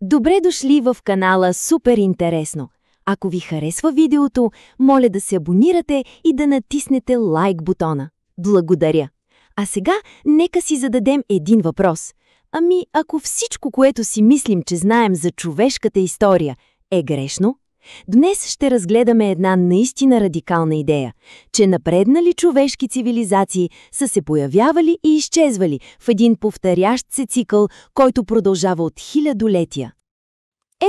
Добре дошли в канала Супер интересно! Ако ви харесва видеото, моля да се абонирате и да натиснете лайк бутона. Благодаря! А сега нека си зададем един въпрос. Ако всичко, което си мислим, че знаем за човешката история, е грешно? Днес ще разгледаме една наистина радикална идея, че напреднали човешки цивилизации са се появявали и изчезвали в един повторящ се цикъл, който продължава от хилядолетия.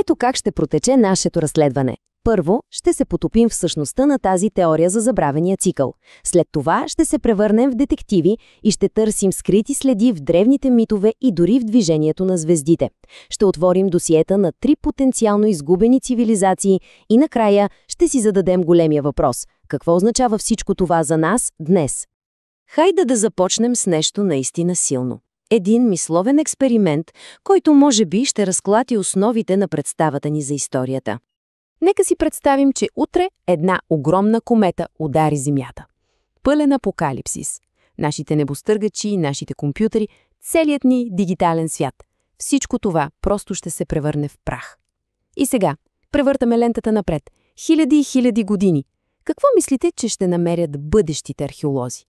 Ето как ще протече нашето разследване. Първо, ще се потопим в същността на тази теория за забравения цикъл. След това ще се превърнем в детективи и ще търсим скрити следи в древните митове и дори в движението на звездите. Ще отворим досиета на 3 потенциално изгубени цивилизации и накрая ще си зададем големия въпрос. Какво означава всичко това за нас днес? Хайде да започнем с нещо наистина силно. Един мисловен експеримент, който може би ще разклати основите на представата ни за историята. Нека си представим, че утре една огромна комета удари Земята. Пълен апокалипсис. Нашите небостъргачи, нашите компютъри, целият ни дигитален свят. Всичко това просто ще се превърне в прах. И сега, превъртаме лентата напред. Хиляди и хиляди години. Какво мислите, че ще намерят бъдещите археолози?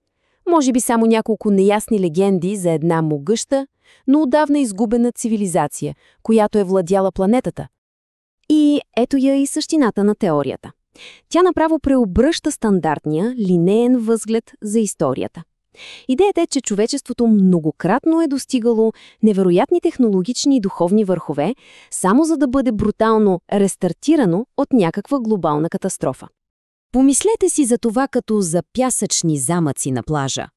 Може би само няколко неясни легенди за една могъща, но отдавна изгубена цивилизация, която е владяла планетата. И ето я и същината на теорията. Тя направо преобръща стандартния, линеен възглед за историята. Идеята е, че човечеството многократно е достигало невероятни технологични и духовни върхове, само за да бъде брутално рестартирано от някаква глобална катастрофа. Помислете си за това като за пясъчни замъци на плажа.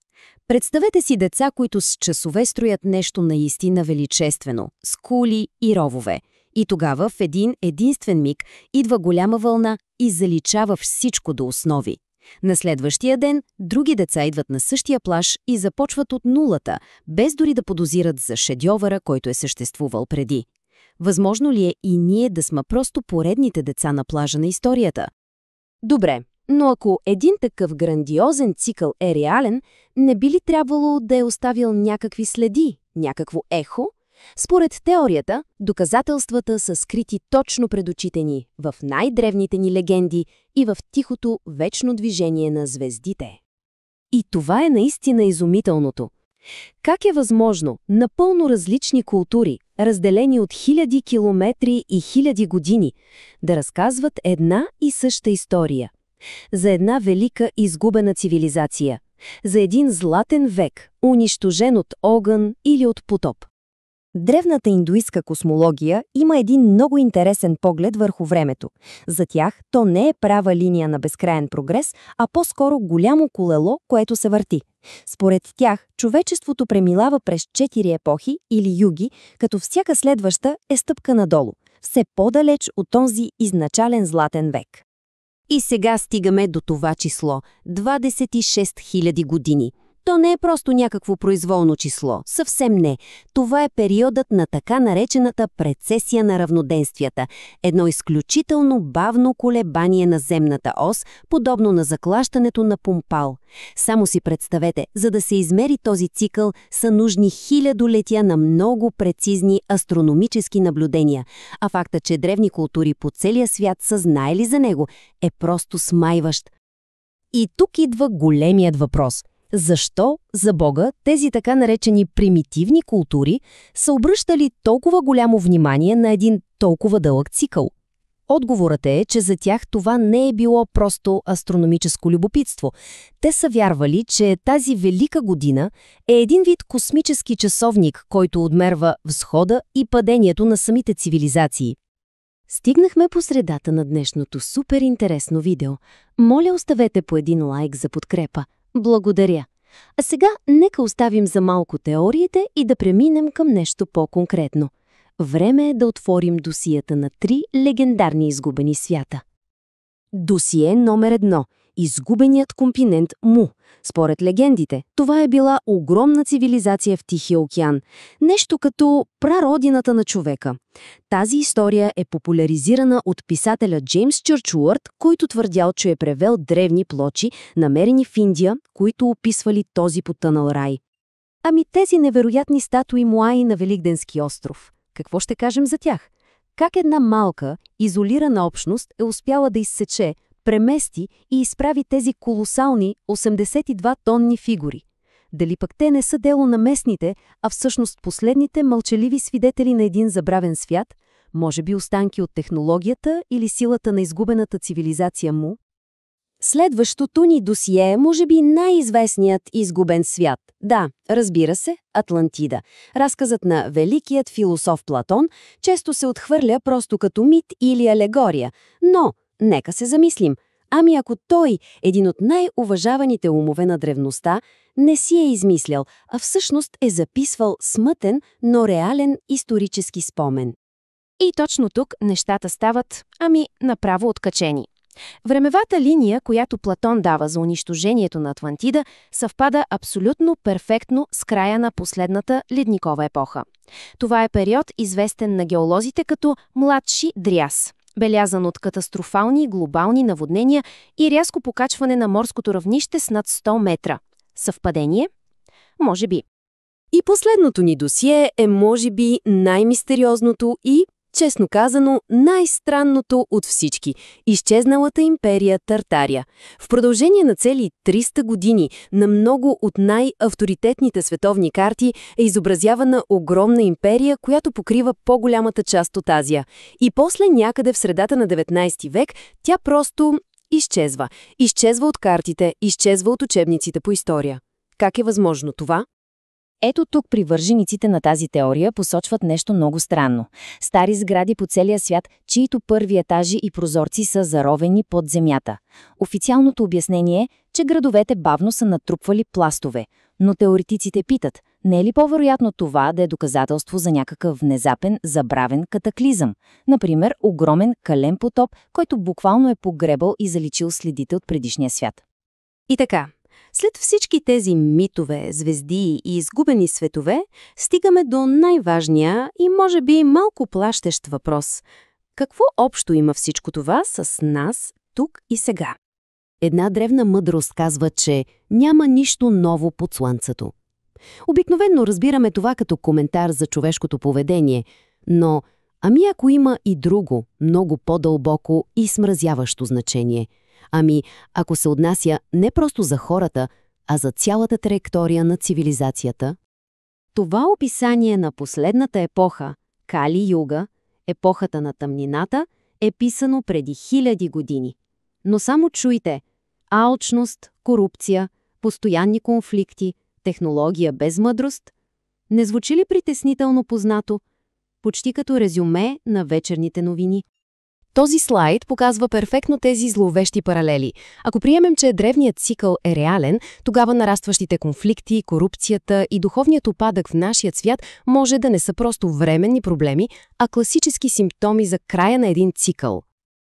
Представете си деца, които с часове строят нещо наистина величествено, с кули и ровове. И тогава в един единствен миг идва голяма вълна и заличава всичко до основи. На следващия ден други деца идват на същия плаж и започват от нулата, без дори да подозират за шедьовъра, който е съществувал преди. Възможно ли е и ние да сме просто поредните деца на плажа на историята? Добре, но ако един такъв грандиозен цикъл е реален, не би ли трябвало да е оставил някакви следи, някакво ехо? Според теорията, доказателствата са скрити точно пред очите ни, в най-древните ни легенди и в тихото вечно движение на звездите. И това е наистина изумителното. Как е възможно напълно различни култури, разделени от хиляди километри и хиляди години, да разказват една и съща история? За една велика изгубена цивилизация, за един златен век, унищожен от огън или от потоп. Древната индуистка космология има един много интересен поглед върху времето. За тях то не е права линия на безкраен прогрес, а по-скоро голямо колело, което се върти. Според тях, човечеството преминава през 4 епохи или юги, като всяка следваща е стъпка надолу, все по-далеч от онзи изначален златен век. И сега стигаме до това число – 26 000 години. То не е просто някакво произволно число, съвсем не. Това е периодът на така наречената прецесия на равноденствията, едно изключително бавно колебание на земната ос, подобно на заклащането на Помпал. Само си представете, за да се измери този цикъл, са нужни хилядолетия на много прецизни астрономически наблюдения, а факта, че древни култури по целия свят са знаели за него, е просто смайващ. И тук идва големият въпрос – защо, за Бога, тези така наречени примитивни култури са обръщали толкова голямо внимание на един толкова дълъг цикъл? Отговорът е, че за тях това не е било просто астрономическо любопитство. Те са вярвали, че тази велика година е един вид космически часовник, който отмерва взхода и падението на самите цивилизации. Стигнахме по средата на днешното супер интересно видео. Моля, оставете по един лайк за подкрепа. Благодаря. А сега нека оставим за малко теориите и да преминем към нещо по-конкретно. Време е да отворим досията на 3 легендарни изгубени свята. Досие номер 1. Изгубеният континент Му. Според легендите, това е била огромна цивилизация в Тихия океан. Нещо като прародината на човека. Тази история е популяризирана от писателя Джеймс Чърчуърт, който твърдял, че е превел древни плочи, намерени в Индия, които описвали този потънал рай. Тези невероятни статуи Моаи на Великденски остров. Какво ще кажем за тях? Как една малка, изолирана общност е успяла да изсече, премести и изправи тези колосални 82-тонни фигури. Дали пък те не са дело на местните, а всъщност последните мълчаливи свидетели на един забравен свят, може би останки от технологията или силата на изгубената цивилизация му? Следващото ни досие е може би най-известният изгубен свят. Да, разбира се, Атлантида. Разказът на великият философ Платон често се отхвърля просто като мит или алегория. Но, нека се замислим. Ами ако той, един от най-уважаваните умове на древността, не си е измислял, а всъщност е записвал смътен, но реален исторически спомен. И точно тук нещата стават, направо откачени. Времевата линия, която Платон дава за унищожението на Атлантида, съвпада абсолютно перфектно с края на последната ледникова епоха. Това е период, известен на геолозите като младши дряс, белязан от катастрофални глобални наводнения и рязко покачване на морското равнище с над 100 метра. Съвпадение? Може би. И последното ни досие е може би най-мистериозното и, честно казано, най-странното от всички – изчезналата империя Тартария. В продължение на цели 300 години на много от най-авторитетните световни карти е изобразявана огромна империя, която покрива по-голямата част от Азия. И после някъде в средата на 19 век тя просто изчезва. Изчезва от картите, изчезва от учебниците по история. Как е възможно това? Ето тук привържениците на тази теория посочват нещо много странно. Стари сгради по целия свят, чието първи етажи и прозорци са заровени под земята. Официалното обяснение е, че градовете бавно са натрупвали пластове. Но теоретиците питат, не е ли по-вероятно това да е доказателство за някакъв внезапен, забравен катаклизъм? Например, огромен кален потоп, който буквално е погребал и заличил следите от предишния свят. И така. След всички тези митове, звезди и изгубени светове, стигаме до най-важния и може би малко плащещ въпрос. Какво общо има всичко това с нас тук и сега? Една древна мъдрост казва, че няма нищо ново под слънцето. Обикновено разбираме това като коментар за човешкото поведение, но ако има и друго, много по-дълбоко и смразяващо значение – ако се отнася не просто за хората, а за цялата траектория на цивилизацията? Това описание на последната епоха, Кали-юга, епохата на тъмнината, е писано преди 1000 години. Но само чуйте – алчност, корупция, постоянни конфликти, технология без мъдрост. Не звучи ли притеснително познато? Почти като резюме на вечерните новини. Този слайд показва перфектно тези зловещи паралели. Ако приемем, че древният цикъл е реален, тогава нарастващите конфликти, корупцията и духовният упадък в нашия свят може да не са просто временни проблеми, а класически симптоми за края на един цикъл.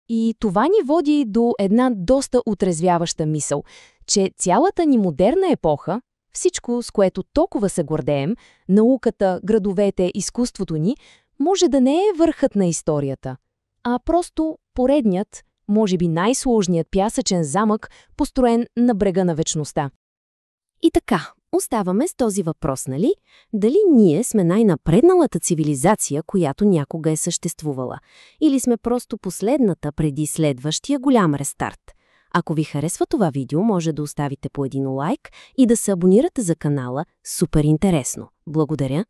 И това ни води до една доста отрезвяваща мисъл, че цялата ни модерна епоха, всичко, с което толкова се гордеем, науката, градовете, изкуството ни, може да не е върхът на историята, а просто поредният, може би най-сложният пясъчен замък, построен на брега на вечността. И така, оставаме с този въпрос, нали? Дали ние сме най-напредналата цивилизация, която някога е съществувала? Или сме просто последната преди следващия голям рестарт? Ако ви харесва това видео, може да оставите по един лайк и да се абонирате за канала. Супер интересно! Благодаря!